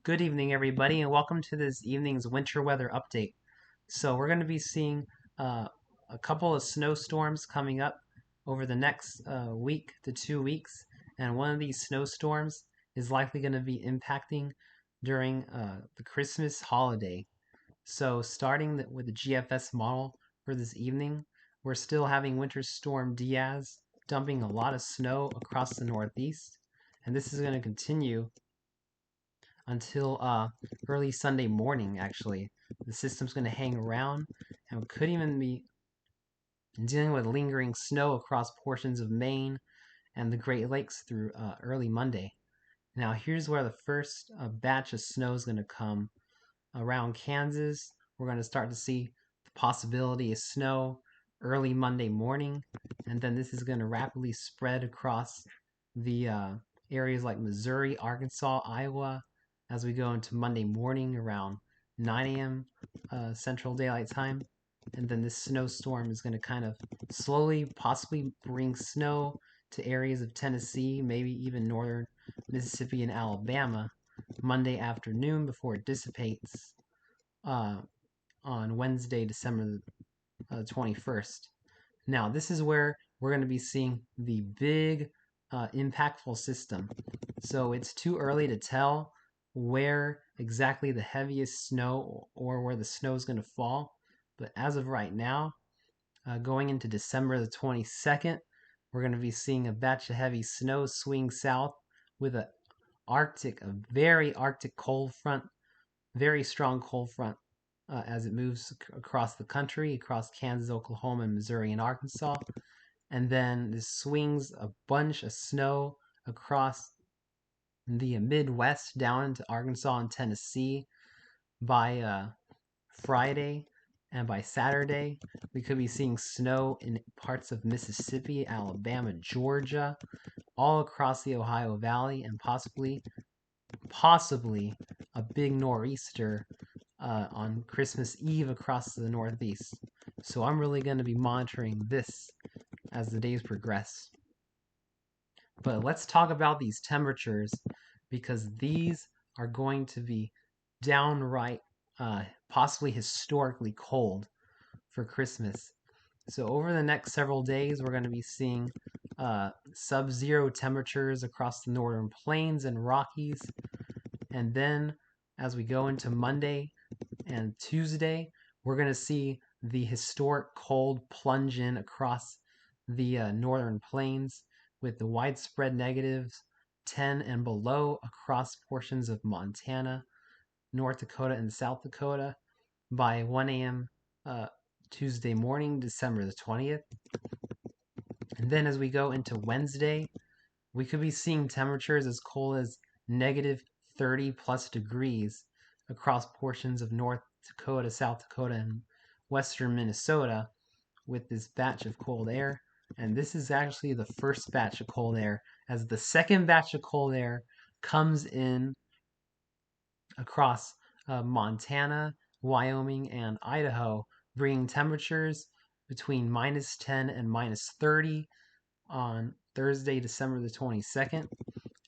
Good evening, everybody, and welcome to this evening's winter weather update. So we're going to be seeing a couple of snowstorms coming up over the next week to 2 weeks, and one of these snowstorms is likely going to be impacting during the Christmas holiday. So starting with the GFS model for this evening, we're still having Winter Storm Diaz dumping a lot of snow across the Northeast, and this is going to continue until early Sunday morning, actually. The system's going to hang around and could even be dealing with lingering snow across portions of Maine and the Great Lakes through early Monday. Now, here's where the first batch of snow is going to come around Kansas. We're going to start to see the possibility of snow early Monday morning, and then this is going to rapidly spread across the areas like Missouri, Arkansas, Iowa, as we go into Monday morning around 9 a.m. Central Daylight Time. And then this snowstorm is going to kind of slowly, possibly bring snow to areas of Tennessee, maybe even northern Mississippi and Alabama Monday afternoon before it dissipates uh, on Wednesday, December 21st. Now, this is where we're going to be seeing the big impactful system. So it's too early to tell where exactly the heaviest snow or where the snow is going to fall. But as of right now, going into December the 22nd, we're going to be seeing a batch of heavy snow swing south with a very Arctic cold front, very strong cold front as it moves across the country, across Kansas, Oklahoma, and Missouri and Arkansas. And then this swings a bunch of snow across the Midwest down into Arkansas and Tennessee by Friday. And by Saturday, we could be seeing snow in parts of Mississippi, Alabama, Georgia, all across the Ohio Valley, and possibly a big nor'easter on Christmas Eve across the Northeast. So I'm really going to be monitoring this as the days progress. But let's talk about these temperatures because these are going to be downright, possibly historically cold for Christmas. So over the next several days, we're going to be seeing sub-zero temperatures across the northern plains and Rockies. And then as we go into Monday and Tuesday, we're going to see the historic cold plunge in across the northern plains with the widespread negatives 10 and below across portions of Montana, North Dakota, and South Dakota by 1 a.m. Tuesday morning, December the 20th. And then as we go into Wednesday, we could be seeing temperatures as cold as negative 30 plus degrees across portions of North Dakota, South Dakota, and western Minnesota with this batch of cold air. And this is actually the first batch of cold air, as the second batch of cold air comes in across Montana, Wyoming, and Idaho, bringing temperatures between minus 10 and minus 30 on Thursday, December the 22nd.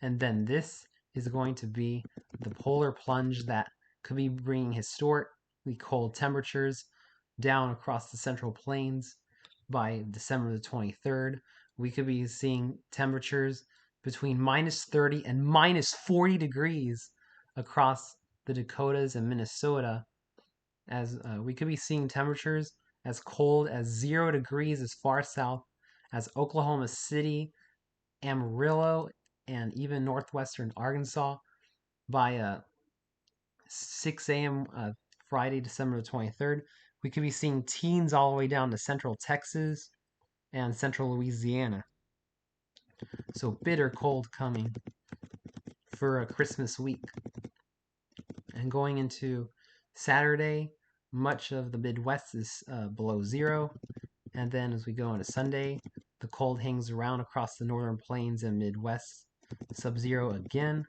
And then this is going to be the polar plunge that could be bringing historically cold temperatures down across the Central Plains by December the 23rd. We could be seeing temperatures between minus 30 and minus 40 degrees across the Dakotas and Minnesota, as we could be seeing temperatures as cold as 0 degrees as far south as Oklahoma City, Amarillo, and even northwestern Arkansas by 6 a.m. Friday, December the 23rd. We could be seeing teens all the way down to central Texas and central Louisiana. So bitter cold coming for a Christmas week. And going into Saturday, much of the Midwest is below zero. And then as we go into Sunday, the cold hangs around across the northern plains and Midwest, sub-zero again.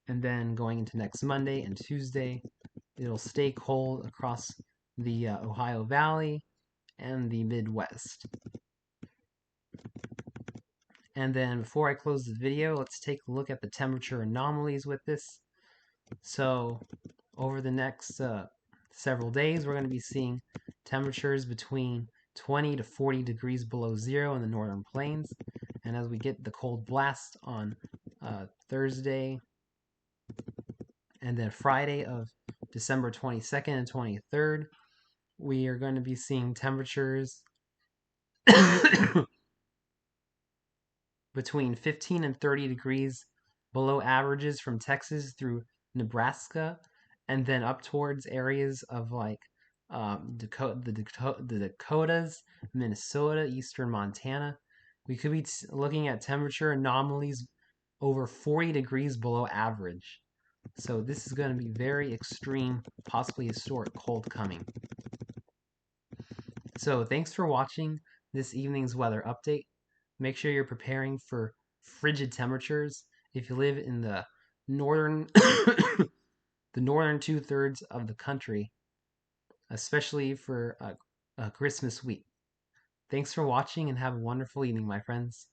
And then going into next Monday and Tuesday, it'll stay cold across the Ohio Valley and the Midwest. And then before I close the video, let's take a look at the temperature anomalies with this. So over the next several days, we're going to be seeing temperatures between 20 to 40 degrees below zero in the northern plains. And as we get the cold blast on Thursday and then Friday of December 22nd and 23rd, we are going to be seeing temperatures between 15 and 30 degrees below averages from Texas through Nebraska, and then up towards areas of like the Dakotas, Minnesota, eastern Montana. We could be looking at temperature anomalies over 40 degrees below average. So this is going to be very extreme, possibly historic cold coming. So thanks for watching this evening's weather update. Make sure you're preparing for frigid temperatures if you live in the northern the northern 2/3 of the country, especially for Christmas week. Thanks for watching and have a wonderful evening, my friends.